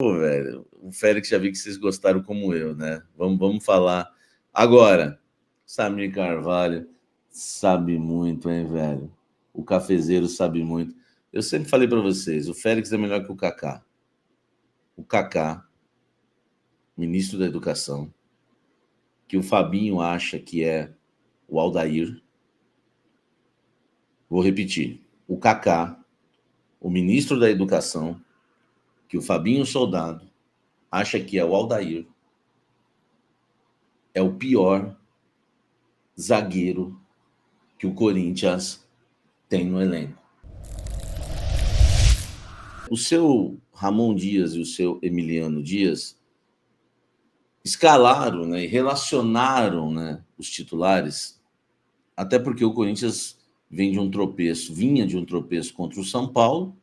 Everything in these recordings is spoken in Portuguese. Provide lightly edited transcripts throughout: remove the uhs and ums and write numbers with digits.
Pô, velho, o Félix já vi que vocês gostaram como eu, né? Vamos falar. Agora, Samir Carvalho sabe muito, hein, velho? O cafezeiro sabe muito. Eu sempre falei para vocês, o Félix é melhor que o Kaká. O Kaká, ministro da Educação, que o Fabinho acha que é o Aldair. Vou repetir. O Kaká, o ministro da Educação, que o Fabinho Soldado acha que é o Aldair, é o pior zagueiro que o Corinthians tem no elenco. O seu Ramon Dias e o seu Emiliano Dias escalaram, né, e relacionaram, né, os titulares, até porque o Corinthians vinha de um tropeço contra o São Paulo,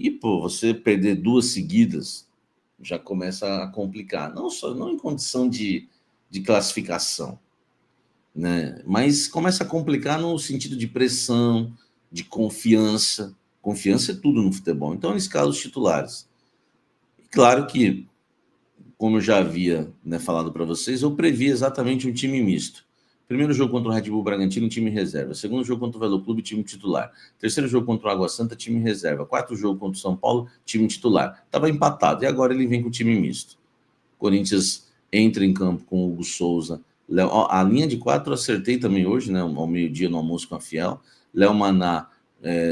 e, pô, você perder 2 seguidas já começa a complicar. Não em condição de classificação, né? Mas começa a complicar no sentido de pressão, de confiança. Confiança é tudo no futebol. Então, ele escala os titulares. E claro que, como eu já havia, né, falado para vocês, eu previ exatamente um time misto. Primeiro jogo contra o Red Bull Bragantino, time reserva. Segundo jogo contra o Velo Clube, time titular. Terceiro jogo contra o Água Santa, time reserva. Quarto jogo contra o São Paulo, time titular. Estava empatado e agora ele vem com o time misto. Corinthians entra em campo com o Hugo Souza. A linha de 4 eu acertei também hoje, né, ao meio-dia no almoço com a Fiel. Léo Maná,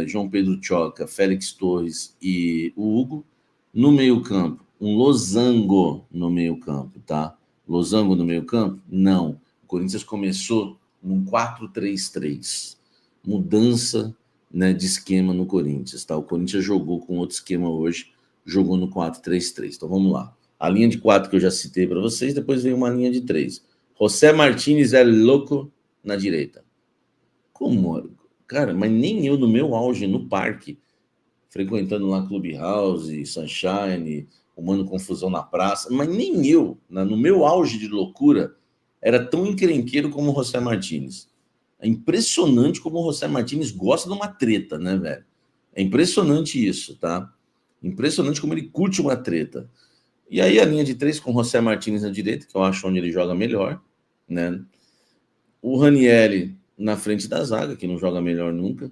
João Pedro Tchoca, Félix Torres e o Hugo. No meio-campo, um losango no meio-campo, tá? Losango no meio-campo? Não. O Corinthians começou num 4-3-3. Mudança, né, de esquema no Corinthians, tá? O Corinthians jogou com outro esquema hoje, jogou no 4-3-3. Então vamos lá. A linha de 4 que eu já citei para vocês, depois vem uma linha de 3. José Martínez é louco na direita. Como? Cara, mas nem eu no meu auge no parque, frequentando lá Clubhouse, Sunshine, arrumando confusão na praça, mas nem eu, no meu auge de loucura, era tão encrenqueiro como o José Martínez. É impressionante como o José Martínez gosta de uma treta, né, velho? É impressionante isso, tá? Impressionante como ele curte uma treta. E aí a linha de 3 com o José Martínez na direita, que eu acho onde ele joga melhor, né? O Ranieri na frente da zaga, que não joga melhor nunca.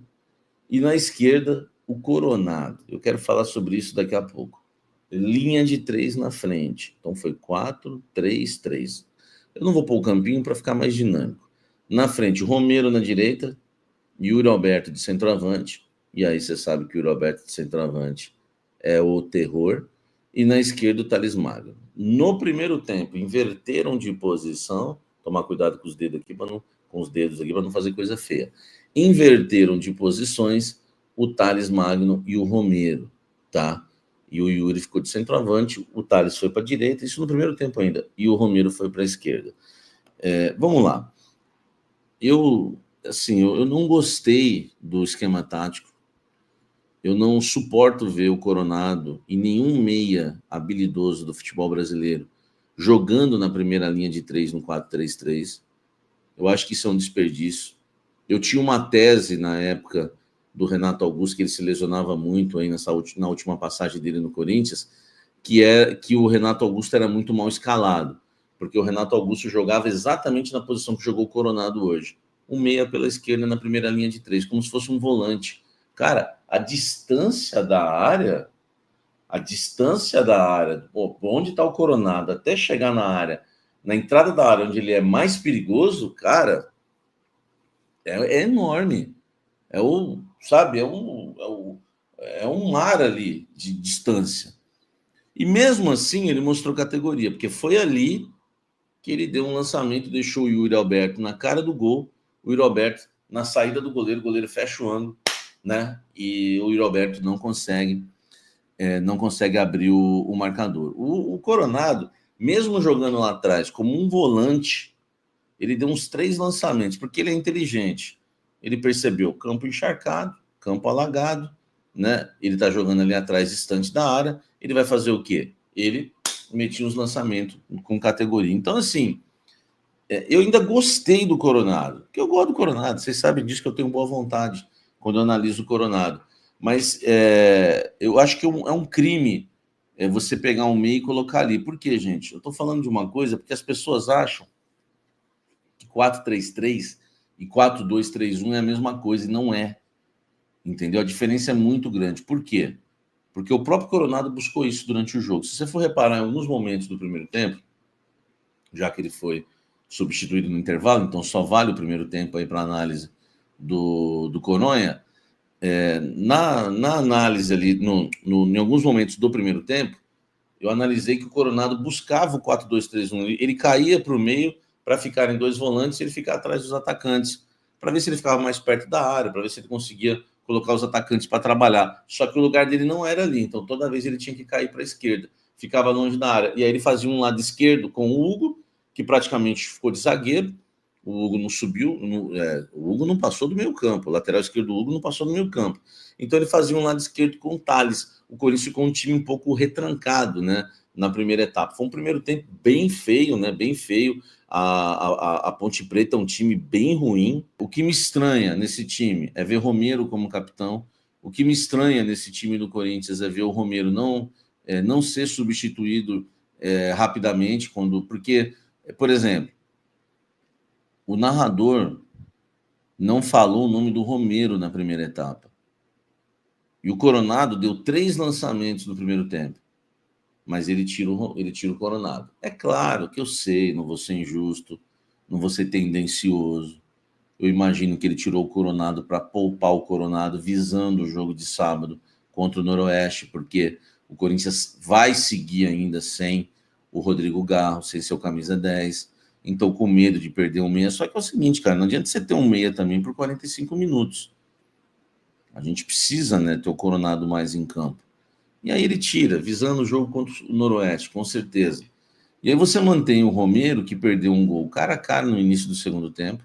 E na esquerda, o Coronado. Eu quero falar sobre isso daqui a pouco. Linha de 3 na frente. Então foi 4-3-3. Eu não vou pôr o campinho para ficar mais dinâmico. Na frente, o Romero na direita, Yuri Alberto de centroavante. E aí você sabe que o Yuri Alberto de centroavante é o terror. E na esquerda, o Thales Magno. No primeiro tempo, inverteram de posição. Tomar cuidado com os dedos aqui para não fazer coisa feia. Inverteram de posições o Thales Magno e o Romero, tá? E o Yuri ficou de centroavante, o Thales foi para a direita, isso no primeiro tempo ainda, e o Romero foi para a esquerda. Vamos lá. Eu não gostei do esquema tático. Eu não suporto ver o Coronado e nenhum meia habilidoso do futebol brasileiro jogando na primeira linha de 3 no 4-3-3. Eu acho que isso é um desperdício. Eu tinha uma tese na época do Renato Augusto, que ele se lesionava muito aí na última passagem dele no Corinthians, que é que o Renato Augusto era muito mal escalado, porque o Renato Augusto jogava exatamente na posição que jogou o Coronado hoje. Um meia pela esquerda na primeira linha de 3, como se fosse um volante. Cara, a distância da área, onde está o Coronado, até chegar na área, na entrada da área onde ele é mais perigoso, cara, é enorme. É um mar ali de distância. E mesmo assim ele mostrou categoria, porque foi ali que ele deu um lançamento, deixou o Yuri Alberto na cara do gol, o Yuri Alberto na saída do goleiro, o goleiro fecha o ângulo, né? E o Yuri Alberto não consegue abrir o marcador. O Coronado, mesmo jogando lá atrás como um volante, ele deu uns 3 lançamentos, porque ele é inteligente. Ele percebeu campo encharcado, campo alagado, né? Ele tá jogando ali atrás, distante da área. Ele vai fazer o quê? Ele metia uns lançamentos com categoria. Então, assim, eu ainda gostei do Coronado, porque eu gosto do Coronado. Vocês sabem disso, que eu tenho boa vontade quando eu analiso o Coronado. Mas eu acho que é um crime é você pegar um meio e colocar ali. Por quê, gente? Eu estou falando de uma coisa porque as pessoas acham que 4-3-3 e 4-2-3-1 é a mesma coisa, e não é. Entendeu? A diferença é muito grande. Por quê? Porque o próprio Coronado buscou isso durante o jogo. Se você for reparar em alguns momentos do primeiro tempo, já que ele foi substituído no intervalo, então só vale o primeiro tempo aí para análise do Coronha, na análise ali, em alguns momentos do primeiro tempo, eu analisei que o Coronado buscava o 4-2-3-1, ele caía para o meio para ficar em dois volantes e ele ficar atrás dos atacantes, para ver se ele ficava mais perto da área, para ver se ele conseguia colocar os atacantes para trabalhar. Só que o lugar dele não era ali, então toda vez ele tinha que cair para a esquerda, ficava longe da área. E aí ele fazia um lado esquerdo com o Hugo, que praticamente ficou de zagueiro. O Hugo não subiu, o Hugo não passou do meio campo, o lateral esquerdo do Hugo não passou do meio campo. Então ele fazia um lado esquerdo com o Thales. O Corinthians ficou um time um pouco retrancado, né, na primeira etapa. Foi um primeiro tempo bem feio, né, bem feio. A Ponte Preta é um time bem ruim. O que me estranha nesse time é ver Romero como capitão. O que me estranha nesse time do Corinthians é ver o Romero não ser substituído rapidamente, porque, por exemplo, o narrador não falou o nome do Romero na primeira etapa. E o Coronado deu 3 lançamentos no primeiro tempo, mas ele tira o Coronado. É claro que eu sei, não vou ser injusto, não vou ser tendencioso. Eu imagino que ele tirou o Coronado para poupar o Coronado, visando o jogo de sábado contra o Noroeste, porque o Corinthians vai seguir ainda sem o Rodrigo Garro, sem seu camisa 10. Então, com medo de perder um meia. Só que é o seguinte, cara, não adianta você ter um meia também por 45 minutos. A gente precisa, né, ter o Coronado mais em campo. E aí ele tira, visando o jogo contra o Noroeste, com certeza. E aí você mantém o Romero, que perdeu um gol cara a cara no início do segundo tempo,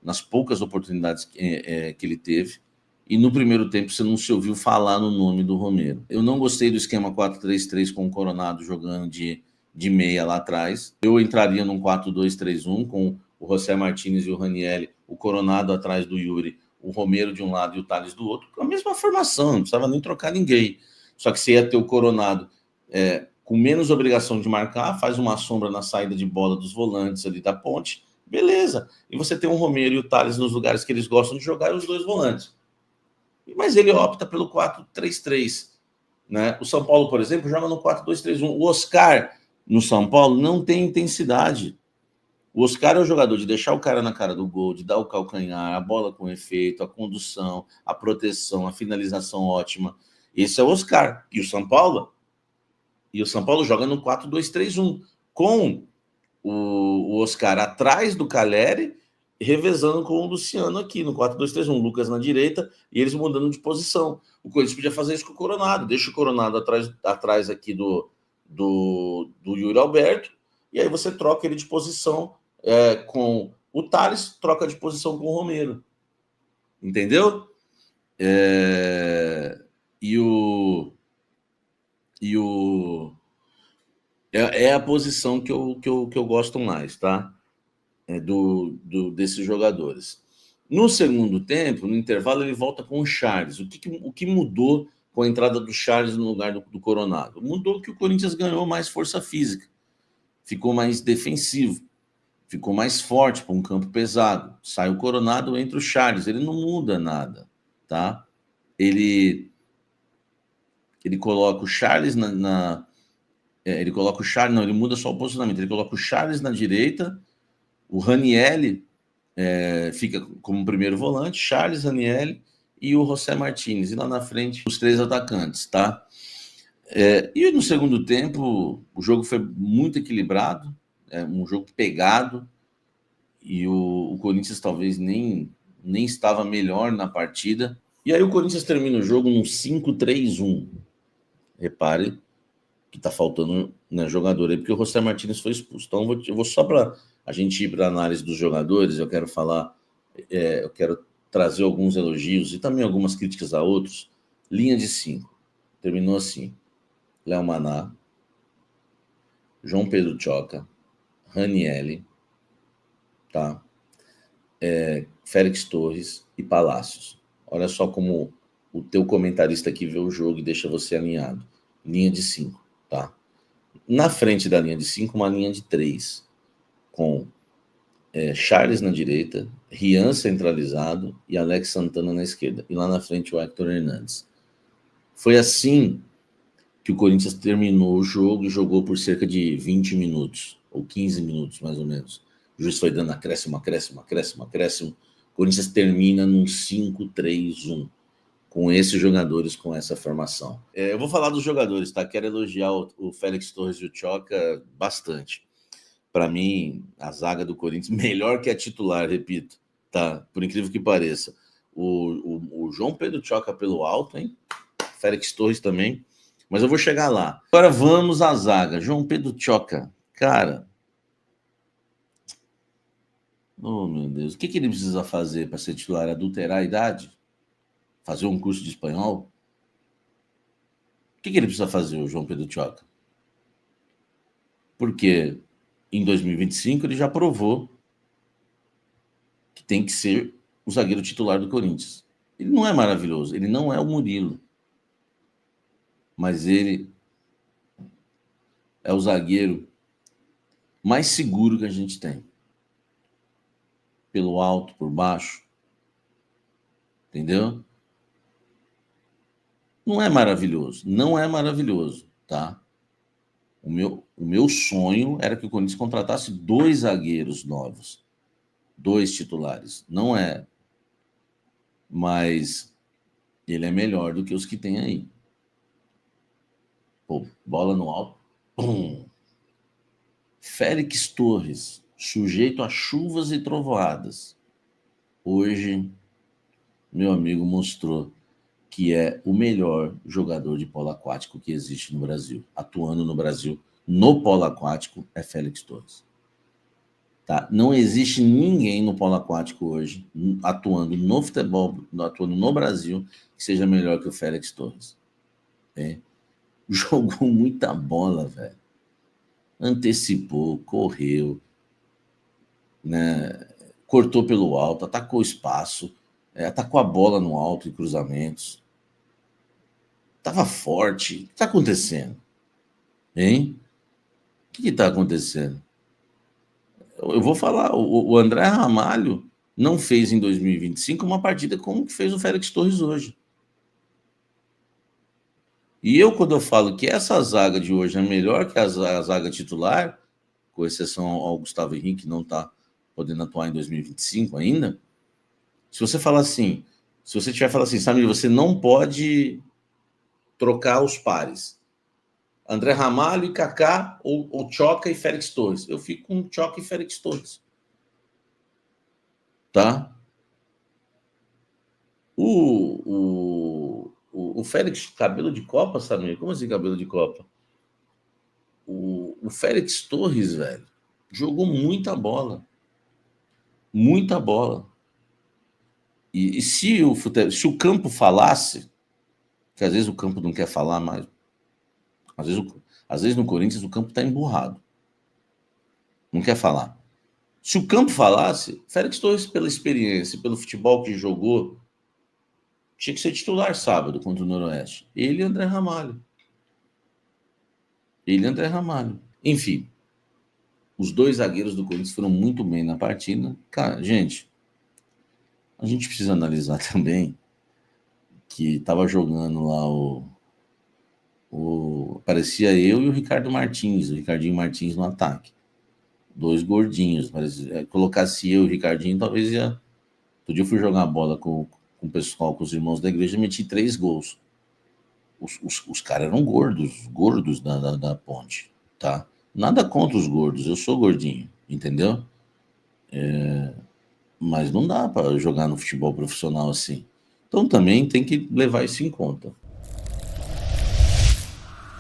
nas poucas oportunidades que ele teve, e no primeiro tempo você não se ouviu falar no nome do Romero. Eu não gostei do esquema 4-3-3 com o Coronado jogando de meia lá atrás. Eu entraria num 4-2-3-1 com o José Martínez e o Ranieri, o Coronado atrás do Yuri, o Romero de um lado e o Thales do outro, com a mesma formação, não precisava nem trocar ninguém. Só que você ia ter o Coronado com menos obrigação de marcar, faz uma sombra na saída de bola dos volantes ali da ponte, beleza. E você tem o Romero e o Thales nos lugares que eles gostam de jogar e os dois volantes. Mas ele opta pelo 4-3-3. Né? O São Paulo, por exemplo, joga no 4-2-3-1. O Oscar, no São Paulo, não tem intensidade. O Oscar é o jogador de deixar o cara na cara do gol, de dar o calcanhar, a bola com efeito, a condução, a proteção, a finalização ótima. Esse é o Oscar. E o São Paulo? E o São Paulo joga no 4-2-3-1, com o Oscar atrás do Caleri, revezando com o Luciano aqui no 4-2-3-1, o Lucas na direita e eles mudando de posição. O Corinthians podia fazer isso com o Coronado, deixa o Coronado atrás aqui do Yuri Alberto, e aí você troca ele de posição com o Thales, troca de posição com o Romero. Entendeu? É a posição que eu gosto mais, tá? Desses jogadores. No segundo tempo, no intervalo, ele volta com o Charles. O que mudou com a entrada do Charles no lugar do Coronado? Mudou que o Corinthians ganhou mais força física, ficou mais defensivo, ficou mais forte para um campo pesado. Sai o Coronado, entra o Charles. Ele não muda nada, tá? Ele coloca o Charles ele coloca o Charles, não, ele muda só o posicionamento. Ele coloca o Charles na direita, o Ranieri fica como primeiro volante, Charles, Ranieri e o José Martínez. E lá na frente, os 3 atacantes, tá? E no segundo tempo, o jogo foi muito equilibrado, um jogo pegado, e o Corinthians talvez nem estava melhor na partida. E aí o Corinthians termina o jogo num 5-3-1. Repare que está faltando, né, jogador aí, porque o José Martínez foi expulso. Então eu vou só para a gente ir para a análise dos jogadores, eu quero falar, eu quero trazer alguns elogios e também algumas críticas a outros. Linha de 5. Terminou assim: Léo Maná, João Pedro Tchoca, Ranieri, tá? Félix Torres e Palácios. Olha só como o teu comentarista aqui vê o jogo e deixa você alinhado. linha de 5, tá? Na frente da linha de 5, uma linha de 3, com Charles na direita, Rian centralizado e Alex Santana na esquerda. E lá na frente o Hector Hernandes. Foi assim que o Corinthians terminou o jogo e jogou por cerca de 20 minutos, ou 15 minutos, mais ou menos. O juiz foi dando acréscimo. O Corinthians termina num 5-3-1, com esses jogadores, com essa formação. Eu vou falar dos jogadores, tá? Quero elogiar o Félix Torres e o Tchoca bastante. Para mim, a zaga do Corinthians, melhor que a titular, repito, tá? Por incrível que pareça. O João Pedro Tchoca pelo alto, hein? Félix Torres também. Mas eu vou chegar lá. Agora vamos à zaga. João Pedro Tchoca. Cara. Oh, meu Deus. O que ele precisa fazer para ser titular? Adulterar a idade? Fazer um curso de espanhol? O que ele precisa fazer, o João Pedro Tchoca? Porque em 2025 ele já provou que tem que ser o zagueiro titular do Corinthians. Ele não é maravilhoso, ele não é o Murilo. Mas ele é o zagueiro mais seguro que a gente tem. Pelo alto, por baixo. Entendeu? Não é maravilhoso, tá? O meu sonho era que o Corinthians contratasse 2 zagueiros novos, 2 titulares. Não é, mas ele é melhor do que os que tem aí. Pô, bola no alto. Pum. Félix Torres, sujeito a chuvas e trovoadas. Hoje, meu amigo mostrou que é o melhor jogador de polo aquático que existe no Brasil. Atuando no Brasil, no polo aquático, é Félix Torres. Tá? Não existe ninguém no polo aquático hoje, atuando no futebol, atuando no Brasil, que seja melhor que o Félix Torres. Jogou muita bola, velho. Antecipou, correu, né? Cortou pelo alto, atacou o espaço, atacou a bola no alto em cruzamentos. Tava forte. O que está acontecendo? Hein? O que está acontecendo? Eu vou falar, o André Ramalho não fez em 2025 uma partida como que fez o Félix Torres hoje. E quando eu falo que essa zaga de hoje é melhor que a zaga titular, com exceção ao Gustavo Henrique, que não está podendo atuar em 2025 ainda, se você falar assim, se você tiver falando assim, Samir, você não pode trocar os pares. André Ramalho e Kaká, ou Tchoca e Félix Torres. Eu fico com Tchoca e Félix Torres. Tá? O Félix, cabelo de Copa, Samir? Como assim cabelo de Copa? O Félix Torres, velho, jogou muita bola. Muita bola. E se o campo falasse, que às vezes o campo não quer falar mais, às vezes no Corinthians o campo está emburrado. Não quer falar. Se o campo falasse, Félix Torres, pela experiência, pelo futebol que jogou, tinha que ser titular sábado contra o Noroeste. Ele e André Ramalho. Enfim, os 2 zagueiros do Corinthians foram muito bem na partida. Cara, gente, a gente precisa analisar também que estava jogando lá parecia eu e o Ricardinho Martins no ataque. 2 gordinhos. Colocasse eu e o Ricardinho, talvez ia. Outro dia eu fui jogar bola com o pessoal, com os irmãos da igreja, e meti 3 gols. Os caras eram gordos da ponte, tá? Nada contra os gordos, eu sou gordinho, entendeu? Mas não dá para jogar no futebol profissional assim. Então também tem que levar isso em conta.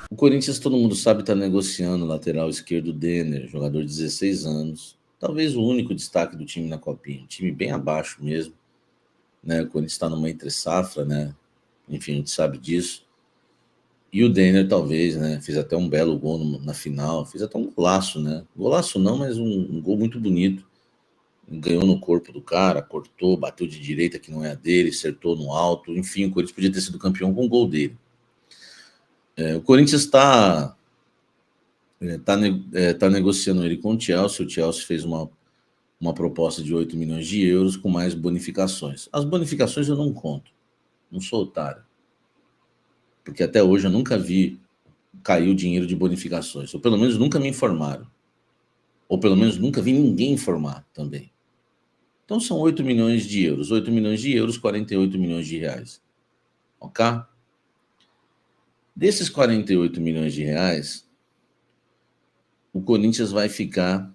O Corinthians, todo mundo sabe, está negociando o lateral esquerdo Denner, jogador de 16 anos. Talvez o único destaque do time na Copinha. Um time bem abaixo mesmo. Né? O Corinthians está numa entre-safra, né? Enfim, a gente sabe disso. E o Denner, talvez, né? Fez até um belo gol na final. Fez até um golaço, né? Golaço não, mas um gol muito bonito. Ganhou no corpo do cara, cortou, bateu de direita que não é a dele, acertou no alto. Enfim, o Corinthians podia ter sido campeão com o gol dele. O Corinthians está tá negociando ele com o Chelsea. O Chelsea fez uma proposta de 8 milhões de euros com mais bonificações. As bonificações eu não conto, não sou otário. Porque até hoje eu nunca vi cair o dinheiro de bonificações. Ou pelo menos nunca me informaram. Ou pelo menos nunca vi ninguém informar também. Então são 8 milhões de euros. 8 milhões de euros, 48 milhões de reais. Ok? Desses 48 milhões de reais, o Corinthians vai ficar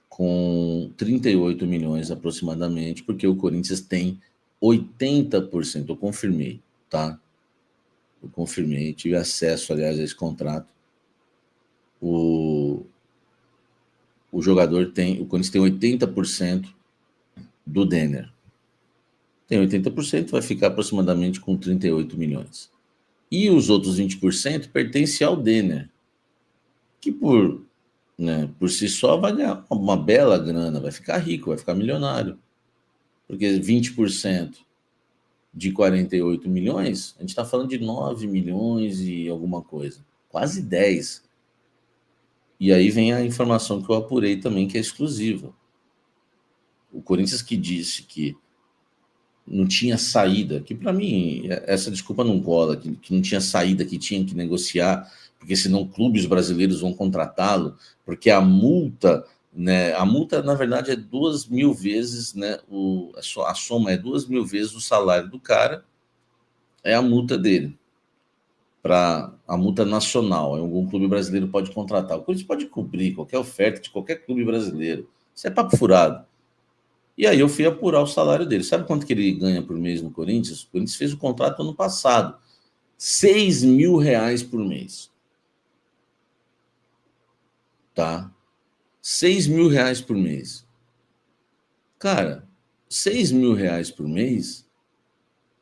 com 38 milhões aproximadamente, porque o Corinthians tem 80%, eu confirmei, tá? Eu confirmei, tive acesso, aliás, a esse contrato. O Corinthians tem 80% do Denner. Tem 80%, vai ficar aproximadamente com 38 milhões. E os outros 20% pertencem ao Denner, que por si só vai ganhar uma bela grana, vai ficar rico, vai ficar milionário. Porque 20% de 48 milhões, a gente está falando de 9 milhões e alguma coisa, quase 10. E aí vem a informação que eu apurei também, que é exclusiva. O Corinthians que disse que não tinha saída, que para mim essa desculpa não cola, que não tinha saída, que tinha que negociar, porque senão clubes brasileiros vão contratá-lo, porque a multa, na verdade é 2.000 vezes, a soma é 2.000 vezes o salário do cara, é a multa dele, para a multa nacional. Algum clube brasileiro pode contratar. O Corinthians pode cobrir qualquer oferta de qualquer clube brasileiro. Isso é papo furado. E aí eu fui apurar o salário dele. Sabe quanto que ele ganha por mês no Corinthians? O Corinthians fez o contrato ano passado. 6 mil reais por mês. Tá? 6 mil reais por mês. Cara, 6 mil reais por mês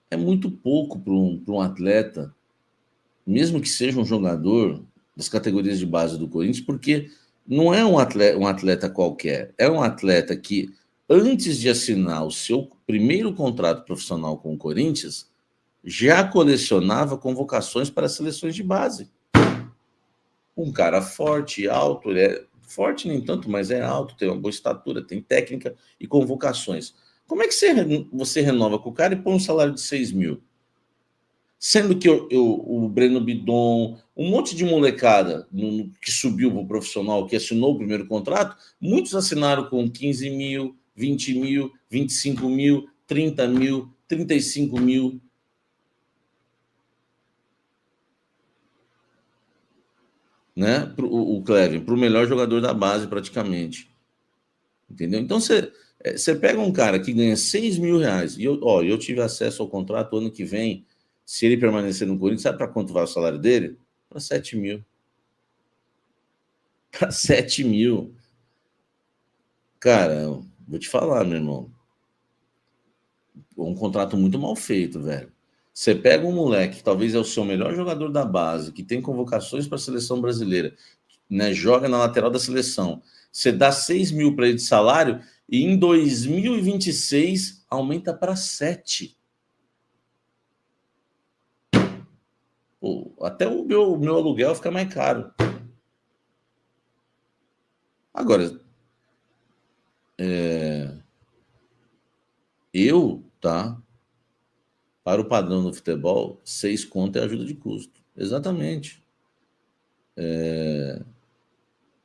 é muito pouco para um atleta, mesmo que seja um jogador das categorias de base do Corinthians, porque não é um atleta qualquer. É um atleta que, antes de assinar o seu primeiro contrato profissional com o Corinthians, já colecionava convocações para seleções de base. Um cara forte, alto, ele é forte nem tanto, mas é alto, tem uma boa estatura, tem técnica e convocações. Como é que você renova com o cara e põe um salário de 6 mil? Sendo que o Breno Bidon, um monte de molecada que subiu para o profissional, que assinou o primeiro contrato, muitos assinaram com 15 mil, 20 mil, 25 mil, 30 mil, 35 mil. O Clevin, para o melhor jogador da base, praticamente. Entendeu? Então, você pega um cara que ganha 6 mil reais, e eu tive acesso ao contrato ano que vem, se ele permanecer no Corinthians, sabe para quanto vai o salário dele? Para 7 mil. Para 7 mil. Cara, vou te falar, meu irmão. Um contrato muito mal feito, velho. Você pega um moleque que talvez é o seu melhor jogador da base, que tem convocações para a seleção brasileira, joga na lateral da seleção. Você dá 6 mil para ele de salário e em 2026 aumenta para 7. Pô, até o meu aluguel fica mais caro. Agora, para o padrão do futebol, 6 conto é ajuda de custo. Exatamente.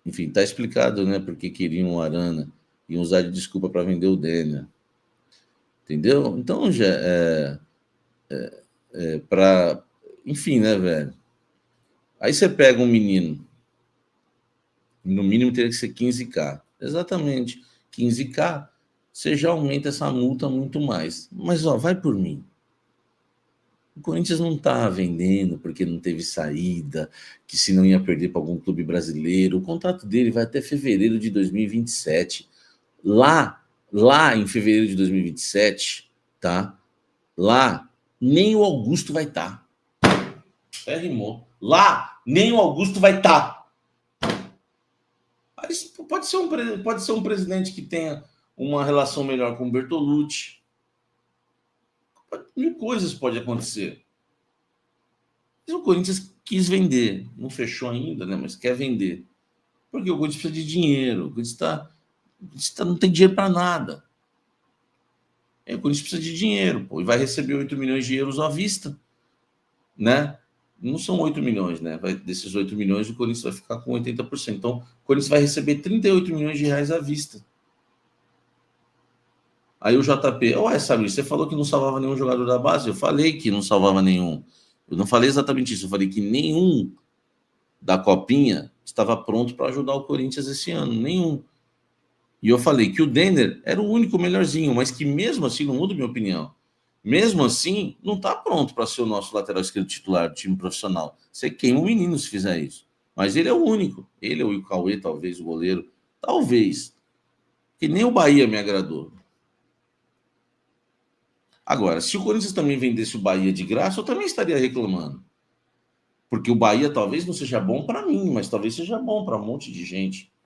Enfim, tá explicado, né? Porque queriam o Arana e usar de desculpa para vender o Denner. Entendeu? Então, já para. Enfim, né, velho? Aí você pega um menino, no mínimo teria que ser 15K. Exatamente. 15K, você já aumenta essa multa muito mais. Mas, vai por mim. O Corinthians não está vendendo porque não teve saída, que se não ia perder para algum clube brasileiro. O contrato dele vai até fevereiro de 2027. Lá em fevereiro de 2027, tá? Lá, nem o Augusto vai estar. Até rimou. Lá, nem o Augusto vai estar. Pode ser um presidente que tenha uma relação melhor com o Bertolucci. Mil coisas podem acontecer. Mas o Corinthians quis vender, não fechou ainda, né? Mas quer vender. Porque o Corinthians precisa de dinheiro, o Corinthians não tem dinheiro para nada. O Corinthians precisa de dinheiro, pô, e vai receber 8 milhões de euros à vista, né? Não são 8 milhões, né? Desses 8 milhões, o Corinthians vai ficar com 80%. Então, o Corinthians vai receber 38 milhões de reais à vista. Aí o JP, ué, sabe, você falou que não salvava nenhum jogador da base? Eu falei que não salvava nenhum. Eu não falei exatamente isso, eu falei que nenhum da Copinha estava pronto para ajudar o Corinthians esse ano, nenhum. E eu falei que o Denner era o único melhorzinho, mas que mesmo assim, não muda minha opinião, mesmo assim, não está pronto para ser o nosso lateral esquerdo titular do time profissional. Você queima o menino se fizer isso. Mas ele é o único. Ele ou o Cauê, talvez, o goleiro. Talvez. Que nem o Bahia me agradou. Agora, se o Corinthians também vendesse o Bahia de graça, eu também estaria reclamando. Porque o Bahia talvez não seja bom para mim, mas talvez seja bom para um monte de gente.